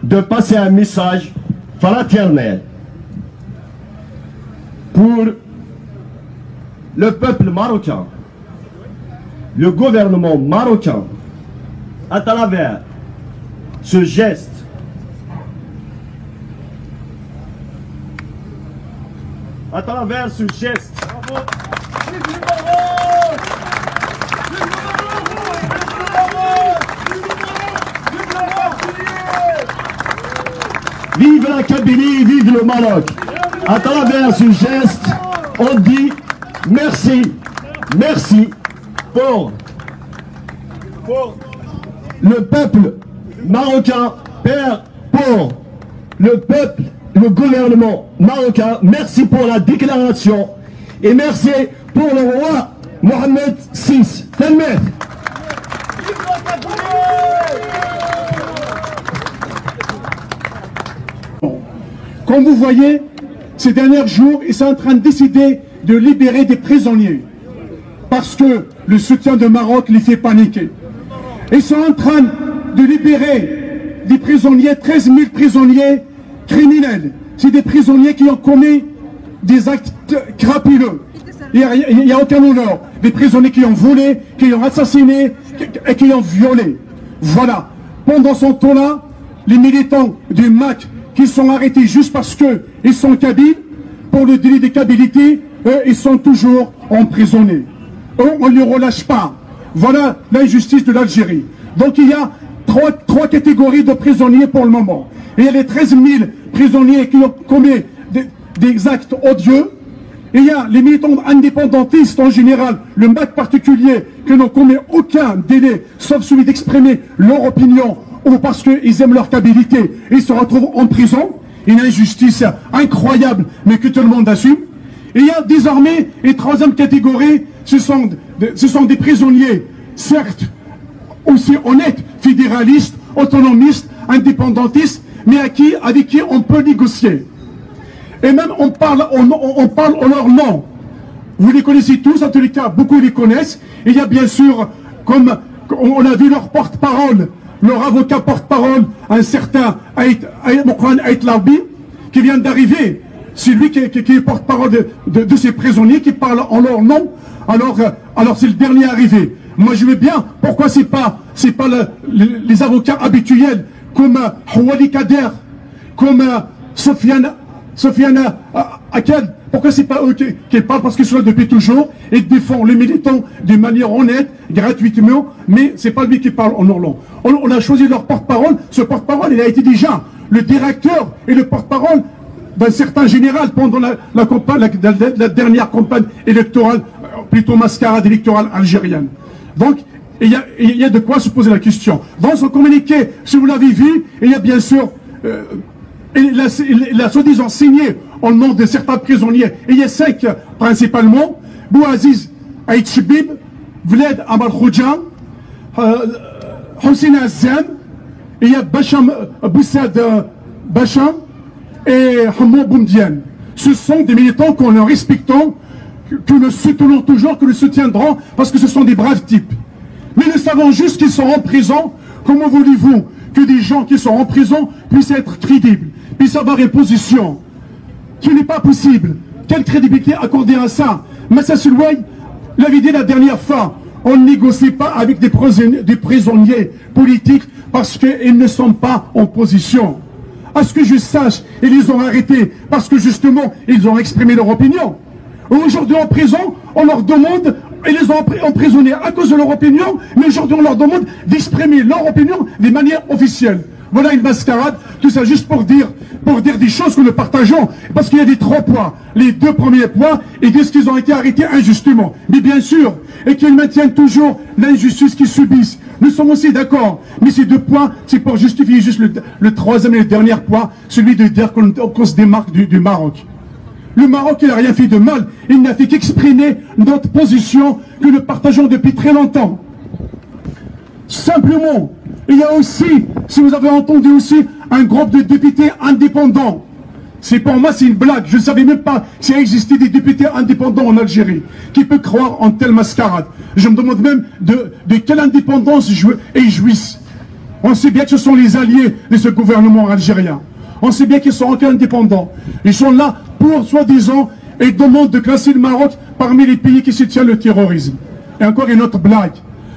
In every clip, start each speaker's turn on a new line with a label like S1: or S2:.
S1: de passer un message fraternel pour le peuple marocain, le gouvernement marocain, à travers ce geste. À travers ce geste. Bravo. Vive la Kabylie, vive le Maroc. À travers ce geste, on dit merci, merci pour le peuple marocain, pour le peuple, le gouvernement marocain. Merci pour la déclaration et merci pour le roi Mohamed VI. Telmet.
S2: Comme vous voyez, ces derniers jours, ils sont en train de décider de libérer des prisonniers. Parce que le soutien de Maroc les fait paniquer. Ils sont en train de libérer des prisonniers, 13 000 prisonniers criminels. C'est des prisonniers qui ont commis des actes crapuleux. Il n'y a aucun honneur. Des prisonniers qui ont volé, qui ont assassiné et qui ont violé. Voilà. Pendant ce temps-là, les militants du MAC qui sont arrêtés juste parce qu'ils sont kabyles, pour le délit de kabylie, ils sont toujours emprisonnés. Eux, on ne les relâche pas. Voilà l'injustice de l'Algérie. Donc il y a trois catégories de prisonniers pour le moment. Il y a les 13 000 prisonniers qui ont commis des actes odieux. Et il y a les militants indépendantistes en général, le MAC particulier, qui n'ont commis aucun délai, sauf celui d'exprimer leur opinion, ou parce qu'ils aiment leur stabilité, ils se retrouvent en prison. Une injustice incroyable, mais que tout le monde assume. Et il y a désormais une troisième catégorie, ce sont des prisonniers, certes, aussi honnêtes, fédéralistes, autonomistes, indépendantistes, mais avec qui on peut négocier. Et même on parle en leur nom. Vous les connaissez tous, en tous les cas, beaucoup les connaissent. Et il y a bien sûr, comme on a vu leur porte-parole, leur avocat porte-parole, un certain Aït Larbi, qui vient d'arriver. C'est lui qui est porte-parole de ces prisonniers, qui parle en leur nom. Alors c'est le dernier arrivé. Moi je veux bien, pourquoi c'est pas les avocats habituels, comme Houali Kader, comme Sofiane Akad, pourquoi c'est pas eux qui parlent, parce qu'ils sont là depuis toujours et défendent les militants de manière honnête, gratuitement, mais c'est pas lui qui parle en leur nom. On a choisi leur porte-parole. Ce porte-parole, il a été déjà le directeur et le porte-parole d'un certain général pendant la dernière campagne électorale, plutôt mascarade électorale algérienne. Donc, il y a de quoi se poser la question. Dans son communiqué, si vous l'avez vu, il y a bien sûr, il a soi-disant signé au nom de certains prisonniers. Et il y a 5 principalement: Bouaziz Aïtchibib, Vlad Amal Khoudjan, Hossein Azzam, il y a Bacham Boussad Bacham et Hamou Boumdiane. Ce sont des militants qu'on le respectons, que nous soutenons toujours, que nous soutiendrons, parce que ce sont des braves types. Mais nous savons juste qu'ils sont en prison. Comment voulez-vous que des gens qui sont en prison puissent être crédibles, puissent avoir une position qui n'est pas possible? Quelle crédibilité accorder à ça? Massa Soulouaï l'avait dit la dernière fois, on ne négocie pas avec des prisonniers politiques parce qu'ils ne sont pas en position. À ce que je sache, ils les ont arrêtés parce que justement, ils ont exprimé leur opinion. Aujourd'hui en prison, on leur demande, ils les ont emprisonnés à cause de leur opinion, mais aujourd'hui on leur demande d'exprimer leur opinion de manière officielle. Voilà une mascarade, tout ça juste pour dire des choses que nous partageons, parce qu'il y a des 3 points. Les 2 premiers points, ils disent qu'ils ont été arrêtés injustement, mais bien sûr, et qu'ils maintiennent toujours l'injustice qu'ils subissent. Nous sommes aussi d'accord, mais ces 2 points, c'est pour justifier juste le 3e et le dernier point, celui de dire qu'on se démarque du Maroc. Le Maroc, il n'a rien fait de mal, il n'a fait qu'exprimer notre position que nous partageons depuis très longtemps. Simplement, il y a aussi, si vous avez entendu aussi, un groupe de députés indépendants. Pour moi, c'est une blague. Je ne savais même pas s'il existait des députés indépendants en Algérie. Qui peut croire en telle mascarade? Je me demande même de quelle indépendance ils jouissent. On sait bien que ce sont les alliés de ce gouvernement algérien. On sait bien qu'ils sont indépendants. Ils sont là pour, soi-disant, et demandent de classer le Maroc parmi les pays qui soutiennent le terrorisme. Et encore une autre blague.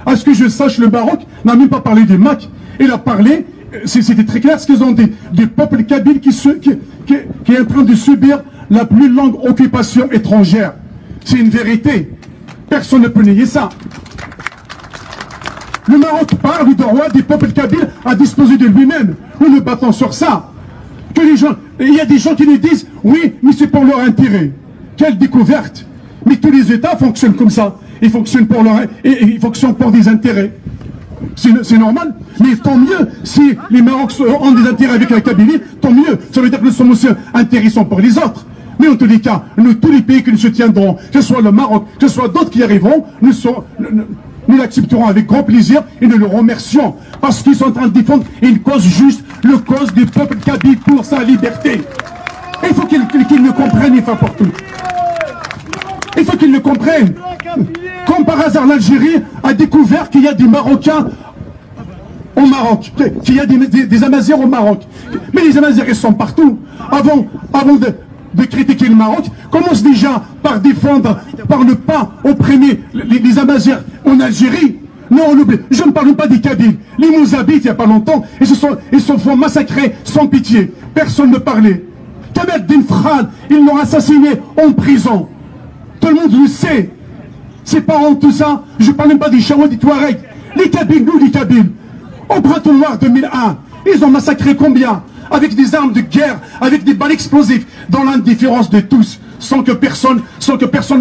S2: À ce que je sache, le Maroc n'a même pas parlé des MAC. Il a parlé, c'était très clair ce qu'ils ont dit, du peuple kabyle qui est en train de subir la plus longue occupation étrangère. C'est une vérité. Personne ne peut nier ça. Le Maroc parle du droit des peuples kabyles à disposer de lui-même. Nous nous battons sur ça. Que les gens, il y a des gens qui nous disent, oui, mais c'est pour leur intérêt. Quelle découverte! Mais tous les États fonctionnent comme ça. Ils fonctionnent pour ils fonctionnent pour des intérêts. C'est normal. Mais tant mieux si les Marocs ont des intérêts avec la Kabylie, tant mieux. Ça veut dire que nous sommes aussi intéressants pour les autres. Mais en tous les cas, nous, tous les pays que nous soutiendrons, que ce soit le Maroc, que ce soit d'autres qui arriveront, nous l'accepterons avec grand plaisir et nous le remercions parce qu'ils sont en train de défendre une cause juste, le cause du peuple kabyle pour sa liberté. Il faut qu'ils le comprennent une fois pour toutes. Il faut qu'ils le comprennent. Comme par hasard, l'Algérie a découvert qu'il y a des Marocains au Maroc, qu'il y a des Amazirs au Maroc. Mais les Amazirs, ils sont partout. Avant de critiquer le Maroc, commence déjà par défendre, par ne pas opprimer les Amazirs en Algérie. Non, on oublie. Je ne parle pas des Kabyles. Les Mouzabites, il n'y a pas longtemps, ils se font massacrer sans pitié. Personne ne parlait. Kamel Dinfran, ils l'ont assassiné en prison. Tout le monde le sait. Ses parents, tout ça, je ne parle même pas des Chaouas, des Touaregs. Les Kabyles, nous les Kabyles. Au printemps noir 2001, ils ont massacré combien? Avec des armes de guerre, avec des balles explosives, dans l'indifférence de tous, sans que personne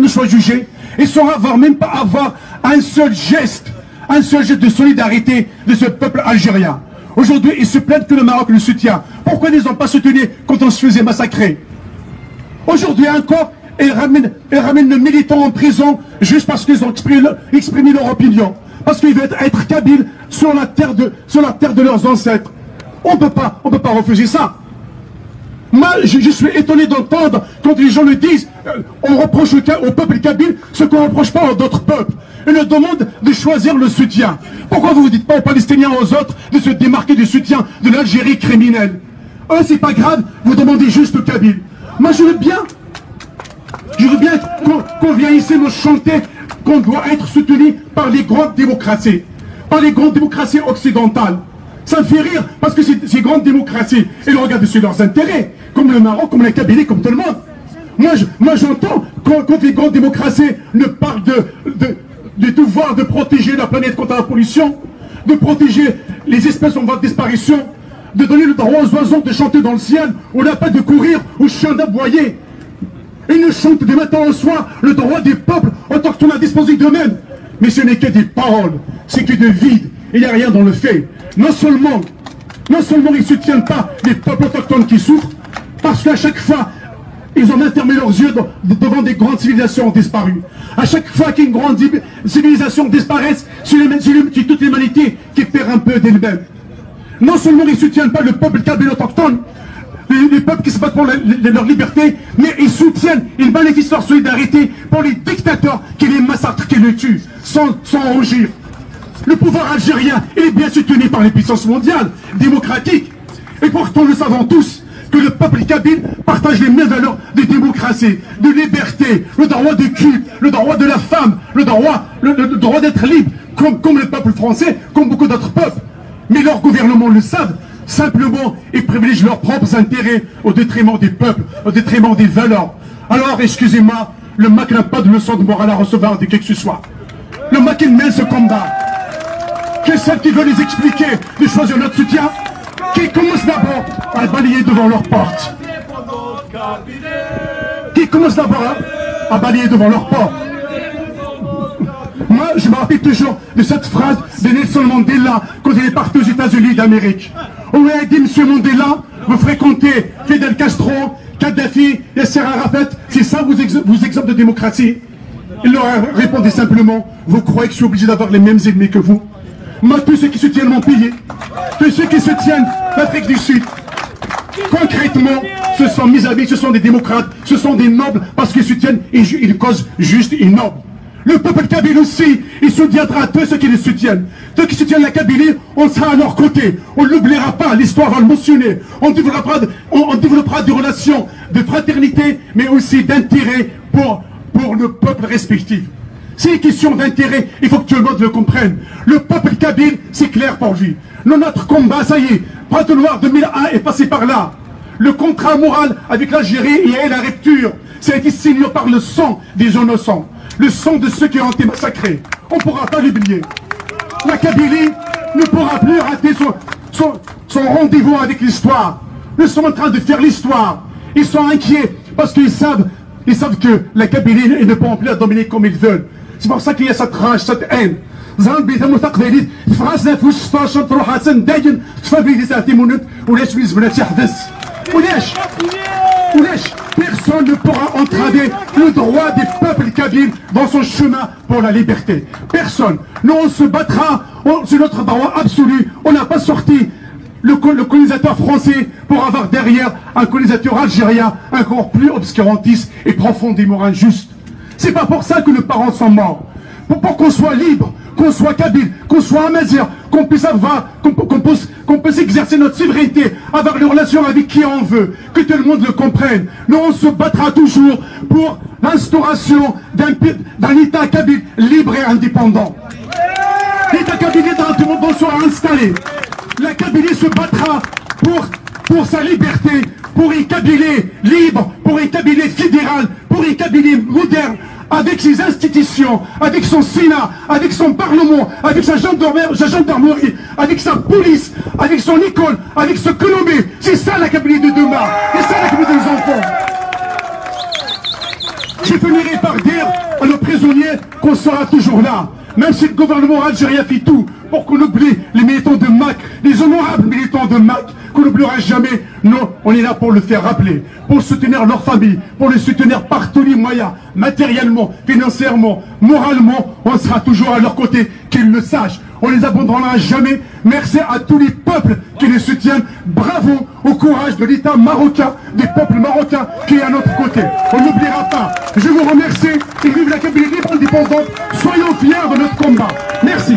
S2: ne soit jugé, et sans même pas avoir un seul geste de solidarité de ce peuple algérien. Aujourd'hui, ils se plaignent que le Maroc le soutient. Pourquoi ils n'ont pas soutenu quand on se faisait massacrer? Aujourd'hui encore, ils ramènent le militant en prison juste parce qu'ils ont exprimé leur opinion. Parce qu'ils veulent être kabyles sur la terre de leurs ancêtres. On ne peut pas refuser ça. Moi, je suis étonné d'entendre quand les gens le disent, on reproche au peuple kabyle ce qu'on ne reproche pas à d'autres peuples. Ils nous demandent de choisir le soutien. Pourquoi vous ne dites pas aux Palestiniens, aux autres, de se démarquer du soutien de l'Algérie criminelle? Eux, c'est pas grave, vous demandez juste au kabyle. Moi, je veux bien qu'on vienne ici nous chanter qu'on doit être soutenu par les grandes démocraties, occidentales. Ça me fait rire, parce que ces grandes démocraties, elles regardent sur leurs intérêts, comme le Maroc, comme la Kabylie, comme tout le monde. Moi j'entends quand les grandes démocraties ne parlent du devoir de protéger la planète contre la pollution, de protéger les espèces en voie de disparition, de donner le droit aux oiseaux de chanter dans le ciel, aux lapins de courir, aux chiens d'aboyer. Ils ne chantent du matin au soir le droit des peuples autochtones à disposer d'eux-mêmes. Mais ce n'est que des paroles, c'est que de vide. Il n'y a rien dans le fait. Non seulement ils ne soutiennent pas les peuples autochtones qui souffrent, parce qu'à chaque fois, ils ont fermé leurs yeux devant des grandes civilisations disparues. À chaque fois qu'une grande civilisation disparaît, c'est toute l'humanité qui perd un peu d'elle-même. Non seulement ils ne soutiennent pas le peuple kabyle autochtone, les peuples qui se battent pour leur liberté, mais ils soutiennent, ils manifestent leur solidarité pour les dictateurs qui les massacrent, qui les tuent, sans rougir. Le pouvoir algérien est bien soutenu par les puissances mondiales, démocratiques. Et pourtant, nous savons tous que le peuple kabyle partage les mêmes valeurs de démocratie, de liberté, le droit de culte, le droit de la femme, le droit d'être libre, comme le peuple français, comme beaucoup d'autres peuples. Mais leurs gouvernements le savent. Simplement, ils privilégient leurs propres intérêts au détriment des peuples, au détriment des valeurs. Alors, excusez-moi, le MAC n'a pas de leçon de morale à recevoir de qui que ce soit. Le MAC, il mène ce combat. Que celles qui veulent les expliquer de choisir notre soutien, qui commencent d'abord à balayer devant leur porte. Qui commencent d'abord à balayer devant leur porte. Moi, je me rappelle toujours de cette phrase de Nelson Mandela quand il est parti aux États-Unis d'Amérique. On lui a dit, Monsieur Mandela, vous fréquentez Fidel Castro, Kadhafi, Yasser Arafat, c'est ça vos exemples de démocratie? Il leur a répondu simplement, vous croyez que je suis obligé d'avoir les mêmes ennemis que vous? Moi, tous ceux qui soutiennent mon pays, tous ceux qui soutiennent l'Afrique du Sud, concrètement, ce sont mes amis, ce sont des démocrates, ce sont des nobles, parce qu'ils soutiennent une cause juste et noble. Le peuple kabyle aussi, il soutiendra tous ceux qui le soutiennent. Ceux qui soutiennent la Kabylie, on sera à leur côté. On ne l'oubliera pas, l'histoire va le mentionner. On développera des relations de fraternité, mais aussi d'intérêt pour le peuple respectif. C'est une question d'intérêt, il faut que tout le monde le comprenne. Le peuple kabyle, c'est clair pour lui. Notre combat, ça y est, Printemps Noir 2001 est passé par là. Le contrat moral avec l'Algérie, il y a eu la rupture. Ça a été signé par le sang des innocents. Le sang de ceux qui ont été massacrés. On ne pourra pas l'oublier. La Kabylie ne pourra plus rater son rendez-vous avec l'histoire. Ils sont en train de faire l'histoire. Ils sont inquiets parce qu'ils savent que la Kabylie ne pourront plus la dominer comme ils veulent. C'est pour ça qu'il y a cette rage, cette haine. Personne ne pourra entraver le droit des peuples kabyles dans son chemin pour la liberté. Personne. Nous, on se battra, c'est notre droit absolu. On n'a pas sorti le colonisateur français pour avoir derrière un colonisateur algérien encore plus obscurantiste et profondément injuste. C'est pas pour ça que nos parents sont morts. Pour qu'on soit libre, qu'on soit kabyle, qu'on soit amazigh, qu'on puisse exercer notre souveraineté, avoir des relations avec qui on veut, que tout le monde le comprenne. Nous, on se battra toujours pour l'instauration d'un État kabyle libre et indépendant. L'État kabyle sera installé. La Kabylie se battra pour sa liberté, pour une Kabylie libre, pour une Kabylie fédérale, pour une Kabylie moderne, avec ses institutions, avec son Sénat, avec son Parlement, avec sa gendarmerie, avec sa police, avec son école, avec ce Colombie. C'est ça la Kabylie de demain. C'est ça la Kabylie des enfants. Je finirai par dire à nos prisonniers qu'on sera toujours là. Même si le gouvernement algérien fait tout pour qu'on oublie les militants de MAC, les honorables militants de MAC, qu'on n'oubliera jamais. Non, on est là pour le faire rappeler, pour soutenir leur famille, pour les soutenir par tous les moyens, matériellement, financièrement, moralement. On sera toujours à leur côté, qu'ils le sachent. On les abandonnera jamais. Merci à tous les peuples qui les soutiennent. Bravo au courage de l'État marocain, des peuples marocains qui est à notre côté. On n'oubliera pas. Je vous remercie et vive la Kabylie libre indépendante. Soyons fiers de notre combat. Merci.